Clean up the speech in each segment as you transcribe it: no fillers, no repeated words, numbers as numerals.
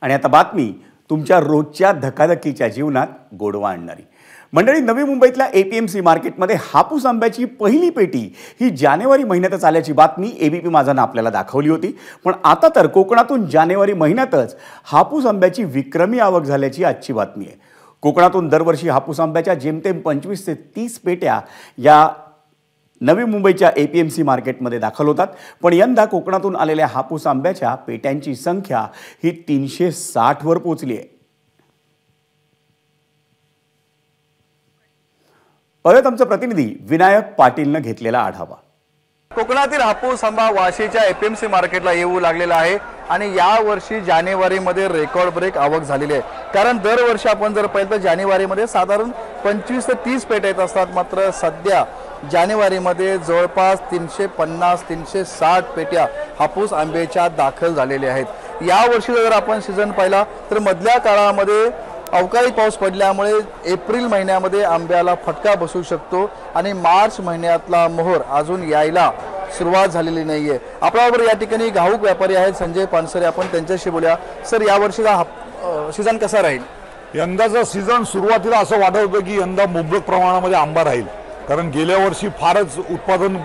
आणि आता बातमी तुमच्या रोजच्या धकाधकीच्या जीवनात गोडवा आणणारी। मंडळी, नवी मुंबईतल्या एपीएमसी मार्केटमध्ये हापूस आंब्याची पहिली पेटी ही जानेवारी महिन्यातच आल्याची बातमी एबीपी माझानं आपल्याला दाखवली होती। पण आता तर कोकणातून जानेवारी महिन्यातच हापूस आंब्याची विक्रमी आवक झाल्याची आजची बातमी आहे। कोकणातून दरवर्षी हापूस आंब्याच्या जेमतेम 25 ते 30 पेट्या या नवी मुंबईच्या एपीएमसी मार्केटमध्ये दाखल होतात। पण यंदा कोकणातून आलेल्या हापूस आंब्याच्या पेट्यांची संख्या ही 360 वर पोहोचली आहे। पाहूयात आमचा प्रतिनिधी विनायक पाटीलने घेतलेला आढावा। कोकणातील हापूस आंबा वाशीच्या एपीएमसी मार्केटला येऊ लागलेला आहे आणि या वर्षी जानेवारीमध्ये रेकॉर्ड ब्रेक आवक झालेली आहे। कारण दरवर्षी आपण जर पाहिलं तर जानेवारीमध्ये साधारण 25 ते 30 पेट्या येत असतात, मात्र सध्या जानेवारीमध्ये जवळपास 350-360 पेट्या हापूस आंब्याच्या दाखल झालेल्या आहेत। या वर्षी जर आपण सीझन पाहिला तर मधल्या काळामध्ये अवकाळी पाऊस पडल्यामुळे एप्रिल महिन्यामध्ये आंब्याला फटका बसू शकतो आणि मार्च महिन्यातला मोहर अजून यायला सुरुवात झालेली नाहीये। आपल्याबरोबर या ठिकाणी घाऊक व्यापारी आहेत संजय पानसरे, आपण त्यांच्याशी बोलूया। सर, या वर्षीचा सीझन कसा राहील? यंदाचा सीझन सुरुवातीला असं वाटत होतं की यंदा मुबलक प्रमाणामध्ये आंबा राहील, कारण गेल्या वर्षी फारच उत्पादन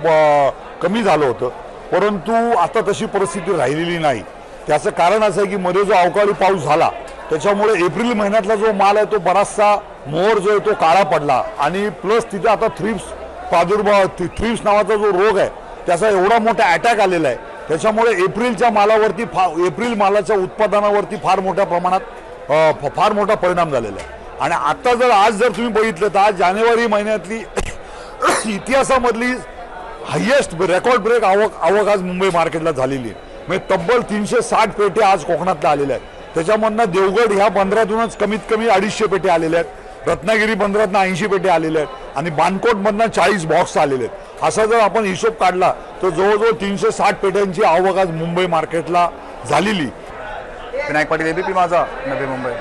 कमी झालं होतं, परंतु आता तशी परिस्थिती राहिलेली नाही। त्याचं कारण असं आहे की मध्ये जो अवकाळी पाऊस झाला त्याच्यामुळे एप्रिल महिन्यातला जो माल आहे तो बराचसा मोहर जो आहे तो काळा पडला आणि प्लस तिथे आता थ्रिप्स नावाचा जो रोग आहे त्याचा एवढा मोठा अटॅक आलेला आहे, त्याच्यामुळे एप्रिलच्या मालावरती एप्रिल मालाच्या उत्पादनावरती फार मोठा परिणाम झालेला आहे। आणि आता आज जर तुम्ही बघितलं तर आज जानेवारी महिन्यातली इतिहासामधली हायेस्ट रेकॉर्ड ब्रेक आवक आज मुंबई मार्केटला झालेली आहे। म्हणजे तब्बल 360 पेटे आज कोकणातल्या आलेल्या आहेत। त्याच्यामधनं देवगड ह्या बंदरातूनच कमीत कमी 250 पेटे आलेल्या आहेत, रत्नागिरी बंदरातनं 80 पेटे आलेल्या आहेत आणि बानकोटमधनं 40 बॉक्स आलेले आहेत। असा जर आपण हिशोब काढला तर जवळजवळ 360 पेट्यांची आवक आज मुंबई मार्केटला झालेली। विनायक पाटील, एबीपी माझा, नवी मुंबई।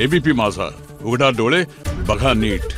एबीपी माझा, उघडा डोळे बघा नीट।